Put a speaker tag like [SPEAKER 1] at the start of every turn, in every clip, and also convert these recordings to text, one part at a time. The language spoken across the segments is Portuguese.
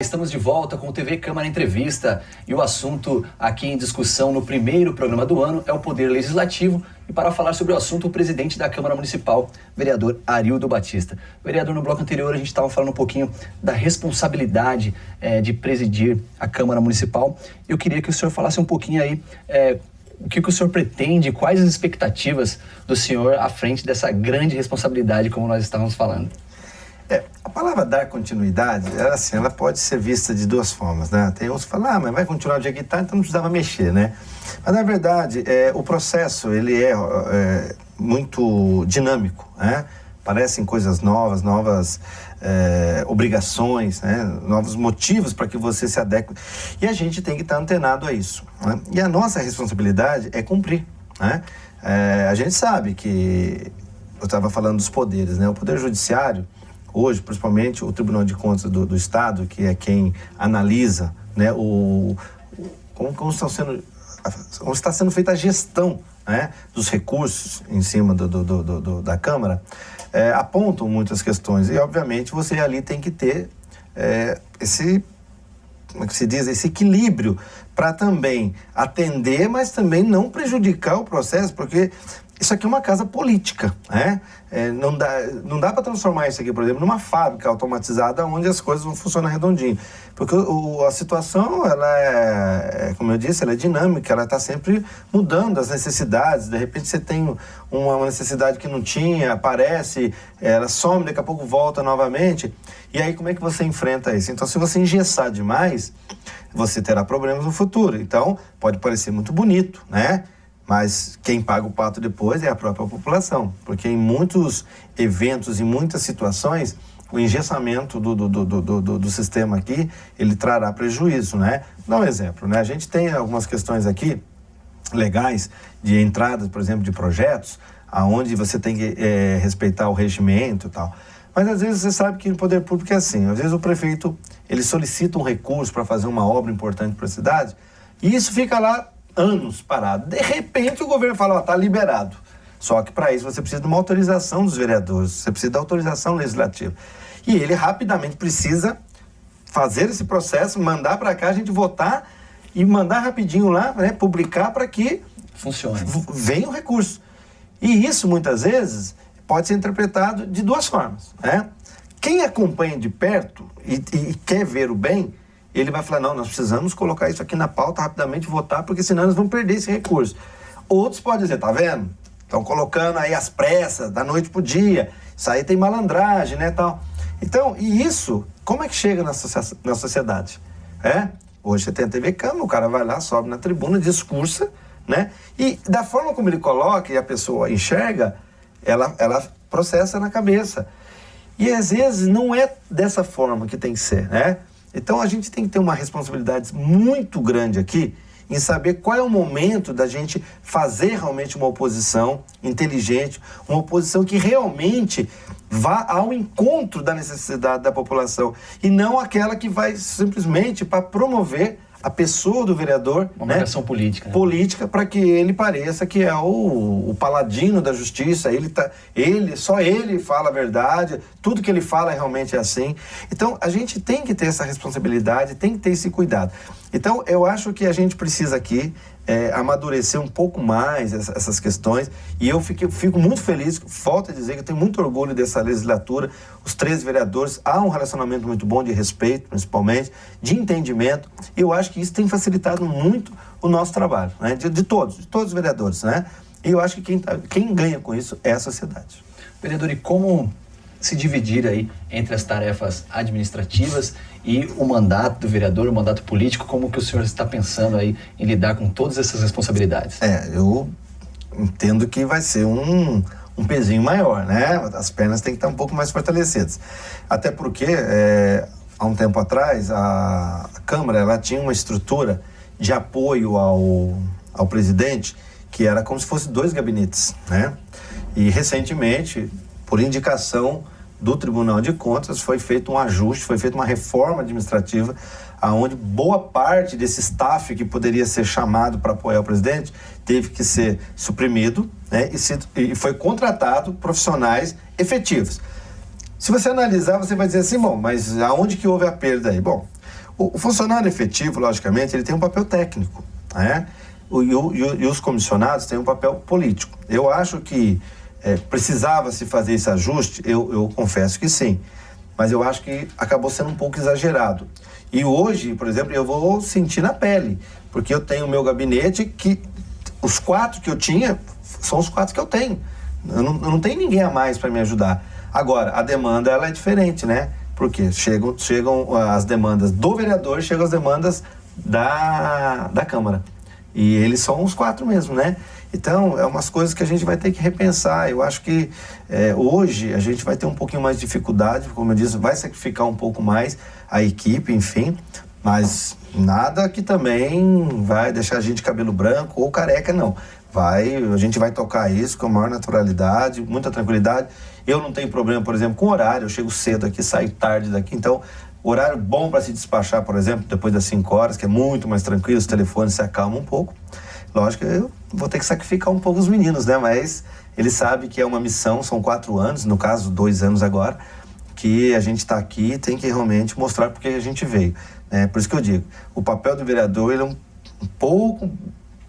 [SPEAKER 1] estamos de volta com o TV Câmara Entrevista e o assunto aqui em discussão no primeiro programa do ano é o Poder Legislativo e para falar sobre o assunto o presidente da Câmara Municipal, vereador Arildo Batista. Vereador, no bloco anterior a gente estava falando um pouquinho da responsabilidade de presidir a Câmara Municipal. Eu queria que o senhor falasse um pouquinho aí o que o senhor pretende, quais as expectativas do senhor à frente dessa grande responsabilidade como nós estávamos falando.
[SPEAKER 2] A palavra dar continuidade, ela pode ser vista de duas formas, né? Tem uns que falam, mas vai continuar do jeito que está, então não precisava mexer, né? Mas, na verdade, o processo, ele é muito dinâmico, né? Parecem coisas novas obrigações, né? Novos motivos para que você se adeque. E a gente tem que estar antenado a isso, né? E a nossa responsabilidade é cumprir, né? A gente sabe que, eu estava falando dos poderes, né? O Poder Judiciário, hoje, principalmente o Tribunal de Contas do Estado, que é quem analisa, né, como está sendo feita a gestão, né, dos recursos em cima da Câmara, apontam muitas questões. E, obviamente, você ali tem que ter como é que se diz, esse equilíbrio para também atender, mas também não prejudicar o processo, porque isso aqui é uma casa política, né? Não dá para transformar isso aqui, por exemplo, numa fábrica automatizada onde as coisas vão funcionar redondinho. Porque a situação, ela como eu disse, ela é dinâmica, ela está sempre mudando as necessidades. De repente você tem uma necessidade que não tinha, aparece, ela some, daqui a pouco volta novamente. E aí como é que você enfrenta isso? Então, se você engessar demais, você terá problemas no futuro. Então, pode parecer muito bonito, né? Mas quem paga o pato depois é a própria população, porque em muitos eventos, em muitas situações, o engessamento do sistema aqui, ele trará prejuízo, né? Vou dar um exemplo, né? A gente tem algumas questões aqui legais de entrada, por exemplo, de projetos, aonde você tem que respeitar o regimento e tal. Mas às vezes você sabe que no poder público é assim, às vezes o prefeito, ele solicita um recurso para fazer uma obra importante para a cidade, e isso fica lá anos parado. De repente o governo fala, tá liberado. Só que para isso você precisa de uma autorização dos vereadores, você precisa da autorização legislativa. E ele rapidamente precisa fazer esse processo, mandar para cá, a gente votar e mandar rapidinho lá, né, publicar para que
[SPEAKER 1] funcione.
[SPEAKER 2] Venha o recurso. E isso muitas vezes pode ser interpretado de duas formas, né? Quem acompanha de perto e quer ver o bem, ele vai falar, não, nós precisamos colocar isso aqui na pauta, rapidamente votar, porque senão nós vamos perder esse recurso. Outros podem dizer, tá vendo? Estão colocando aí as pressas, da noite pro dia, isso aí tem malandragem, né, tal. Então, e isso, como é que chega na sociedade? Hoje você tem a TV Câmara, o cara vai lá, sobe na tribuna, discursa, né? E da forma como ele coloca e a pessoa enxerga, ela processa na cabeça. E às vezes não é dessa forma que tem que ser, né? Então a gente tem que ter uma responsabilidade muito grande aqui em saber qual é o momento da gente fazer realmente uma oposição inteligente, uma oposição que realmente vá ao encontro da necessidade da população e não aquela que vai simplesmente para promover a pessoa do vereador,
[SPEAKER 1] uma marcação política, né?
[SPEAKER 2] Política, para que ele pareça que é o paladino da justiça, só ele fala a verdade, tudo que ele fala realmente é assim. Então, a gente tem que ter essa responsabilidade, tem que ter esse cuidado. Então, eu acho que a gente precisa aqui amadurecer um pouco mais essas questões, e eu fico muito feliz, volto a dizer que eu tenho muito orgulho dessa legislatura, os 13 vereadores, há um relacionamento muito bom de respeito, principalmente, de entendimento, e eu acho que isso tem facilitado muito o nosso trabalho, né? de todos os vereadores, né? E eu acho que quem ganha com isso é a sociedade.
[SPEAKER 1] Vereador, e como se dividir aí entre as tarefas administrativas e o mandato do vereador, o mandato político, como que o senhor está pensando aí em lidar com todas essas responsabilidades?
[SPEAKER 2] Eu entendo que vai ser um pezinho maior, né? As pernas têm que estar um pouco mais fortalecidas. Até porque, há um tempo atrás, a Câmara, ela tinha uma estrutura de apoio ao presidente, que era como se fosse 2 gabinetes, né? E recentemente, por indicação do Tribunal de Contas, foi feito um ajuste, foi feita uma reforma administrativa, onde boa parte desse staff que poderia ser chamado para apoiar o presidente teve que ser suprimido, né, e foi contratado profissionais efetivos. Se você analisar, você vai dizer assim, bom, mas aonde que houve a perda aí? Bom, O funcionário efetivo, logicamente, ele tem um papel técnico, né? E os comissionados têm um papel político. Eu acho que precisava-se fazer esse ajuste, eu confesso que sim, mas eu acho que acabou sendo um pouco exagerado. E hoje, por exemplo, eu vou sentir na pele, porque eu tenho o meu gabinete que os 4 que eu tinha são os 4 que eu tenho. Eu não tenho ninguém a mais para me ajudar. Agora, a demanda ela é diferente, né? Porque chegam as demandas do vereador, chegam as demandas da Câmara. E eles são os 4 mesmo, né? Então, é umas coisas que a gente vai ter que repensar. Eu acho que hoje a gente vai ter um pouquinho mais de dificuldade, como eu disse, vai sacrificar um pouco mais a equipe, enfim, mas nada que também vai deixar a gente cabelo branco ou careca, não. A gente vai tocar isso com a maior naturalidade, muita tranquilidade. Eu não tenho problema, por exemplo, com horário, eu chego cedo aqui, saio tarde daqui, então horário bom para se despachar, por exemplo, depois das 5 horas, que é muito mais tranquilo, os telefones se acalmam um pouco. Lógico que eu vou ter que sacrificar um pouco os meninos, né? Mas eles sabem que é uma missão, são 4 anos, no caso 2 anos agora, que a gente está aqui e tem que realmente mostrar porque a gente veio. Né? Por isso que eu digo, o papel do vereador ele é um pouco,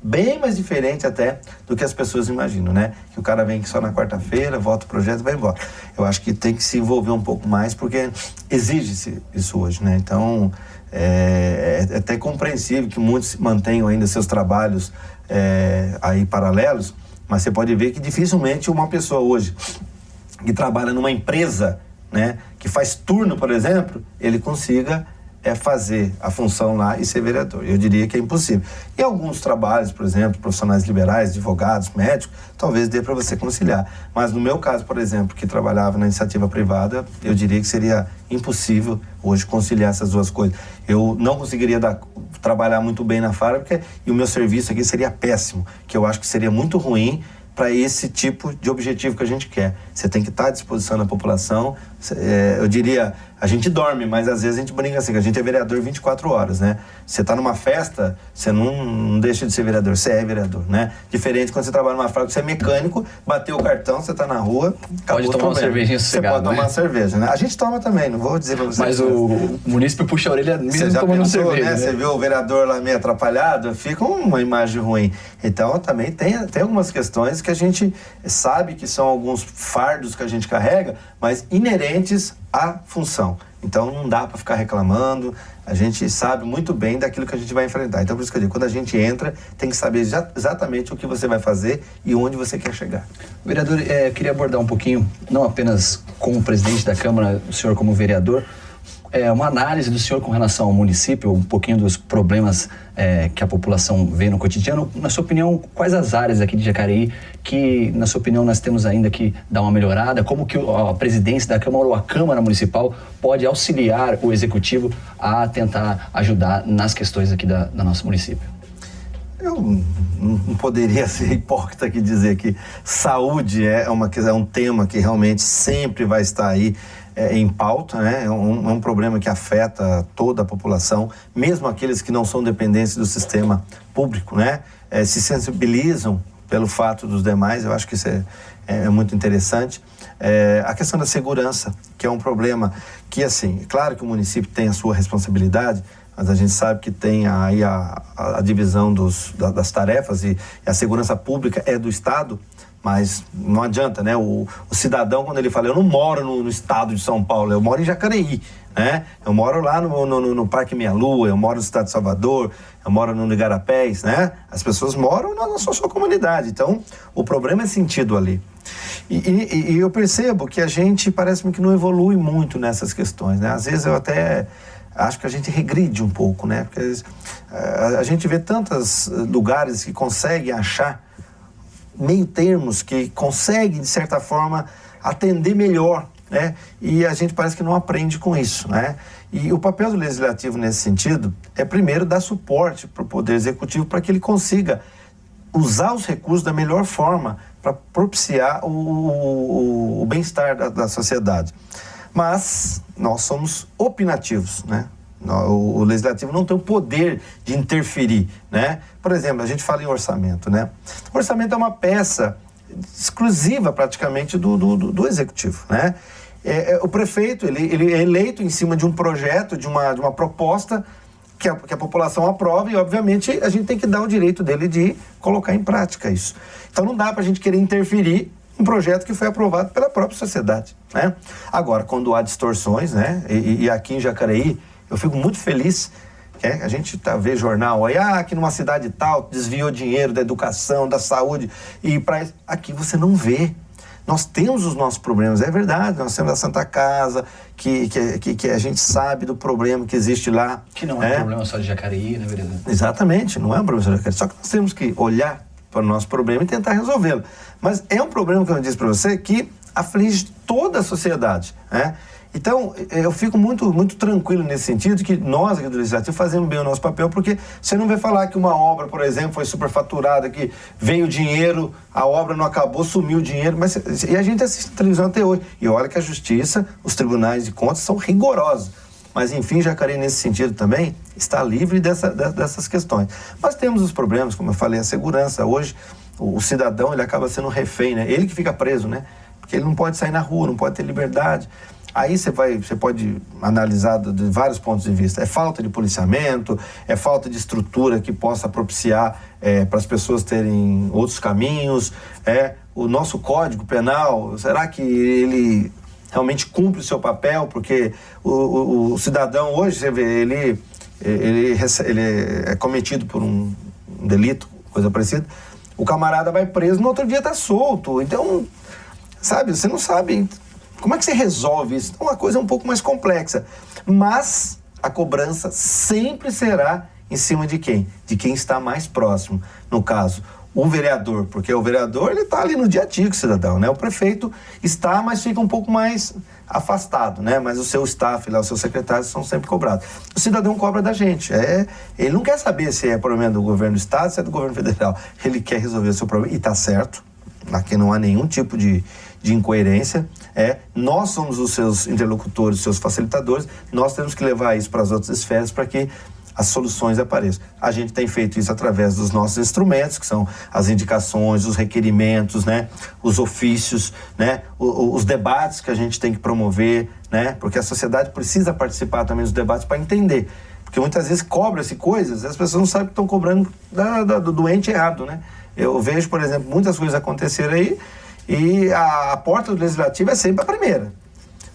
[SPEAKER 2] bem mais diferente até do que as pessoas imaginam, né? Que o cara vem aqui só na quarta-feira, vota o projeto e vai embora. Eu acho que tem que se envolver um pouco mais porque exige-se isso hoje, né? Então, é até compreensível que muitos mantenham ainda seus trabalhos aí paralelos, mas você pode ver que dificilmente uma pessoa hoje que trabalha numa empresa, né, que faz turno, por exemplo, ele consiga fazer a função lá e ser vereador. Eu diria que é impossível. E alguns trabalhos, por exemplo, profissionais liberais, advogados, médicos, talvez dê para você conciliar. Mas no meu caso, por exemplo, que trabalhava na iniciativa privada, eu diria que seria impossível hoje conciliar essas duas coisas. Eu não conseguiria trabalhar muito bem na fábrica e o meu serviço aqui seria péssimo, que eu acho que seria muito ruim para esse tipo de objetivo que a gente quer. Você tem que estar à disposição da população. Eu diria, a gente dorme, mas às vezes a gente brinca assim, que a gente é vereador 24 horas, né? Você está numa festa, você não deixa de ser vereador, você é vereador, né? Diferente quando você trabalha numa fábrica, você é mecânico, bateu o cartão, você está na rua,
[SPEAKER 1] pode tomar uma cervejinha sossegada,
[SPEAKER 2] você pode tomar uma cerveja, né? A gente toma também, não vou dizer para você.
[SPEAKER 1] Mas o munícipe puxa a orelha mesmo tomando cerveja, né?
[SPEAKER 2] Você viu o vereador lá meio atrapalhado, fica uma imagem ruim. Então, também tem algumas questões que a gente sabe que são alguns fardos que a gente carrega, mas inerentes à função. Então, não dá para ficar reclamando, a gente sabe muito bem daquilo que a gente vai enfrentar. Então, por isso que eu digo, quando a gente entra, tem que saber exatamente o que você vai fazer e onde você quer chegar.
[SPEAKER 1] Vereador, queria abordar um pouquinho, não apenas como presidente da Câmara, o senhor como vereador, uma análise do senhor com relação ao município, um pouquinho dos problemas que a população vê no cotidiano. Na sua opinião, quais as áreas aqui de Jacareí que, na sua opinião, nós temos ainda que dar uma melhorada? Como que a presidência da Câmara ou a Câmara Municipal pode auxiliar o Executivo a tentar ajudar nas questões aqui da nosso município?
[SPEAKER 2] Eu não poderia ser hipócrita aqui dizer que saúde é um tema que realmente sempre vai estar aí em pauta, né? É um problema que afeta toda a população, mesmo aqueles que não são dependentes do sistema público, né? Se sensibilizam pelo fato dos demais, eu acho que isso é muito interessante. A questão da segurança, que é um problema que, assim, claro que o município tem a sua responsabilidade, mas a gente sabe que tem aí a divisão das tarefas e a segurança pública é do Estado, mas não adianta, né? O cidadão, quando ele fala, eu não moro no estado de São Paulo, eu moro em Jacareí, né? Eu moro lá no Parque Meia Lua, eu moro no estado de Salvador, eu moro no Igarapés, né? As pessoas moram na sua comunidade, então o problema é sentido ali. E eu percebo que a gente parece-me que não evolui muito nessas questões, né? Às vezes eu até acho que a gente regride um pouco, né? Porque a gente vê tantos lugares que conseguem achar meio termos, que conseguem, de certa forma, atender melhor, né? E a gente parece que não aprende com isso, né? E o papel do Legislativo nesse sentido é, primeiro, dar suporte para o Poder Executivo para que ele consiga usar os recursos da melhor forma para propiciar o bem-estar da sociedade. Mas nós somos opinativos, né? O Legislativo não tem o poder de interferir, né? Por exemplo, a gente fala em orçamento, né? O orçamento é uma peça exclusiva praticamente do Executivo, né? o prefeito, ele é eleito em cima de um projeto, de uma proposta que a população aprova e, obviamente, a gente tem que dar o direito dele de colocar em prática isso. Então, não dá para a gente querer interferir em um projeto que foi aprovado pela própria sociedade, né? Agora, quando há distorções, né? E aqui em Jacareí, eu fico muito feliz. A gente vê jornal aí, aqui numa cidade tal, desviou dinheiro da educação, da saúde, e aqui você não vê. Nós temos os nossos problemas, é verdade, nós temos a Santa Casa, que a gente sabe do problema que existe lá.
[SPEAKER 1] Que não é um problema só de Jacareí, né, vereador?
[SPEAKER 2] Exatamente, não é um problema só de Jacareí, só que nós temos que olhar para o nosso problema e tentar resolvê-lo. Mas é um problema, que eu disse para você, que aflige toda a sociedade, né? Então, eu fico muito, muito tranquilo nesse sentido, que nós aqui do Legislativo fazemos bem o nosso papel, porque você não vai falar que uma obra, por exemplo, foi superfaturada, que veio dinheiro, a obra não acabou, sumiu o dinheiro, e a gente assiste televisão até hoje. E olha que a justiça, os tribunais de contas são rigorosos. Mas, enfim, Jacareí, nesse sentido também, está livre dessas questões. Mas temos os problemas, como eu falei, a segurança. Hoje, o cidadão, ele acaba sendo refém, né? Ele que fica preso, né? Porque ele não pode sair na rua, não pode ter liberdade. Aí você pode analisar de vários pontos de vista. É falta de policiamento, é falta de estrutura que possa propiciar para as pessoas terem outros caminhos. O nosso Código Penal, será que ele realmente cumpre o seu papel? Porque o cidadão hoje, você vê, ele é cometido por um delito, coisa parecida, o camarada vai preso, no outro dia está solto. Então, sabe, você não sabe... Como é que você resolve isso? Então, uma coisa um pouco mais complexa. Mas a cobrança sempre será em cima de quem? De quem está mais próximo. No caso, o vereador, porque o vereador, ele está ali no dia a dia com o cidadão, né? O prefeito está, mas fica um pouco mais afastado, né? Mas o seu staff lá, os seus secretários são sempre cobrados. O cidadão cobra da gente. Ele não quer saber se é problema do governo do estado, se é do governo federal. Ele quer resolver o seu problema, e está certo. Aqui não há nenhum tipo de incoerência. Nós somos os seus interlocutores, os seus facilitadores, nós temos que levar isso para as outras esferas para que as soluções apareçam. A gente tem feito isso através dos nossos instrumentos, que são as indicações, os requerimentos, né? Os ofícios, né? Os debates que a gente tem que promover, né? Porque a sociedade precisa participar também dos debates para entender. Porque muitas vezes cobra-se coisas e as pessoas não sabem que estão cobrando do doente errado, né? Eu vejo, por exemplo, muitas coisas acontecerem aí, e a porta do Legislativo é sempre a primeira.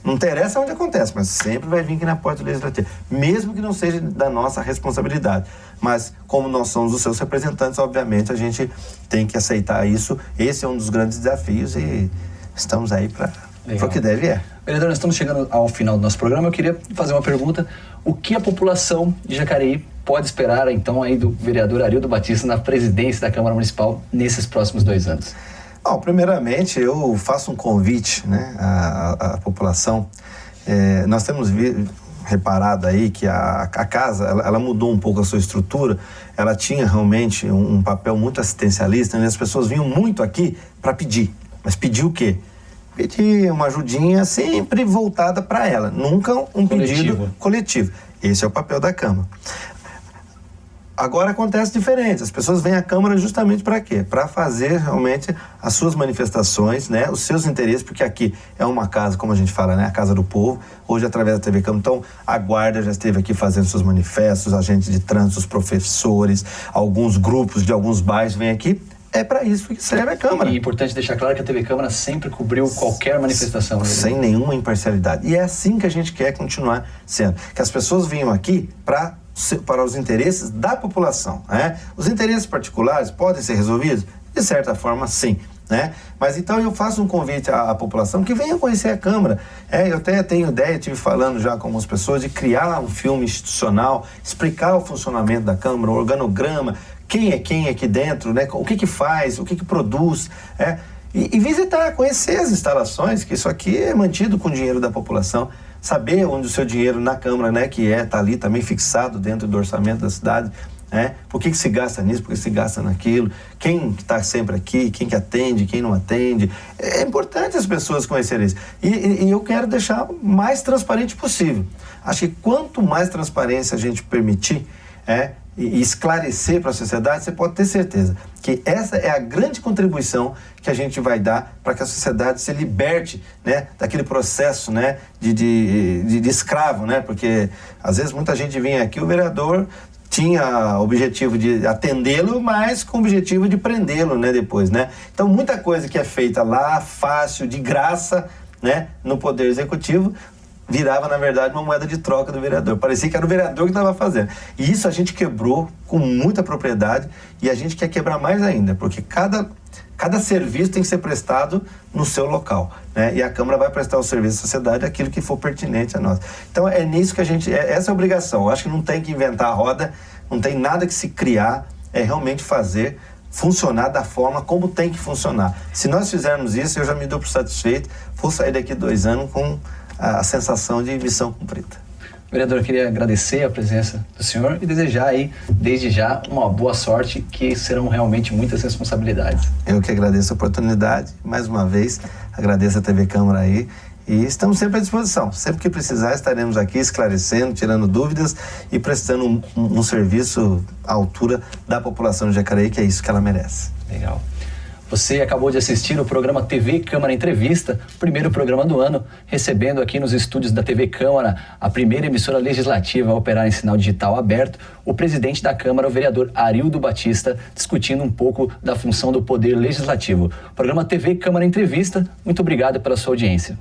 [SPEAKER 2] Não interessa onde acontece, mas sempre vai vir aqui na porta do Legislativo. Mesmo que não seja da nossa responsabilidade. Mas, como nós somos os seus representantes, obviamente, a gente tem que aceitar isso. Esse é um dos grandes desafios e estamos aí para o que deve
[SPEAKER 1] Vereador, nós estamos chegando ao final do nosso programa. Eu queria fazer uma pergunta. O que a população de Jacareí pode esperar, então, aí do vereador Arildo Batista na presidência da Câmara Municipal nesses próximos 2 anos?
[SPEAKER 2] Bom, primeiramente, eu faço um convite, né, à população. Nós temos reparado aí que a casa, ela mudou um pouco a sua estrutura. Ela tinha realmente um papel muito assistencialista, né? As pessoas vinham muito aqui para pedir. Mas pedir o quê? Pedir uma ajudinha sempre voltada para ela. Nunca um pedido coletivo. Esse é o papel da Câmara. Agora acontece diferente, as pessoas vêm à Câmara justamente para quê? Para fazer realmente as suas manifestações, né? Os seus interesses, porque aqui é uma casa, como a gente fala, né? A casa do povo, hoje através da TV Câmara. Então, a Guarda já esteve aqui fazendo seus manifestos, agentes de trânsito, os professores, alguns grupos de alguns bairros vêm aqui. É para isso que serve a Câmara.
[SPEAKER 1] E é importante deixar claro que a TV Câmara sempre cobriu qualquer manifestação. Né?
[SPEAKER 2] Sem nenhuma imparcialidade. E é assim que a gente quer continuar sendo. Que as pessoas venham aqui para os interesses da população, né? Os interesses particulares podem ser resolvidos? De certa forma, sim, né? Mas então eu faço um convite à população que venha conhecer a Câmara. Eu até tenho ideia, estive falando já com algumas pessoas, de criar um filme institucional, explicar o funcionamento da Câmara, o organograma, quem é quem aqui dentro, né? O que faz, o que produz, e visitar, conhecer as instalações, que isso aqui é mantido com o dinheiro da população. Saber onde o seu dinheiro na Câmara, né, que está ali também fixado dentro do orçamento da cidade, né? Por que se gasta nisso, por que se gasta naquilo, quem está sempre aqui, quem que atende, quem não atende. É importante as pessoas conhecerem isso. E eu quero deixar o mais transparente possível. Acho que quanto mais transparência a gente permitir, e esclarecer para a sociedade, você pode ter certeza que essa é a grande contribuição que a gente vai dar para que a sociedade se liberte, né, daquele processo, né, de escravo, né, porque às vezes muita gente vinha aqui, o vereador tinha o objetivo de atendê-lo, mas com o objetivo de prendê-lo, né, depois, né. Então muita coisa que é feita lá, fácil, de graça, né, no Poder Executivo, virava, na verdade, uma moeda de troca do vereador. Parecia que era o vereador que estava fazendo. E isso a gente quebrou com muita propriedade e a gente quer quebrar mais ainda, porque cada serviço tem que ser prestado no seu local, né? E a Câmara vai prestar o serviço à sociedade, aquilo que for pertinente a nós. Então é nisso que a gente... essa é a obrigação. Eu acho que não tem que inventar a roda, não tem nada que se criar, é realmente fazer funcionar da forma como tem que funcionar. Se nós fizermos isso, eu já me dou por satisfeito, vou sair daqui 2 anos com a sensação de missão cumprida.
[SPEAKER 1] Vereador, eu queria agradecer a presença do senhor e desejar aí, desde já, uma boa sorte, que serão realmente muitas responsabilidades.
[SPEAKER 2] Eu que agradeço a oportunidade, mais uma vez, agradeço a TV Câmara aí, e estamos sempre à disposição. Sempre que precisar, estaremos aqui esclarecendo, tirando dúvidas e prestando um serviço à altura da população de Jacareí, que é isso que ela merece.
[SPEAKER 1] Legal. Você acabou de assistir o programa TV Câmara Entrevista, primeiro programa do ano, recebendo aqui nos estúdios da TV Câmara, a primeira emissora legislativa a operar em sinal digital aberto, o presidente da Câmara, o vereador Arildo Batista, discutindo um pouco da função do Poder Legislativo. Programa TV Câmara Entrevista, muito obrigado pela sua audiência.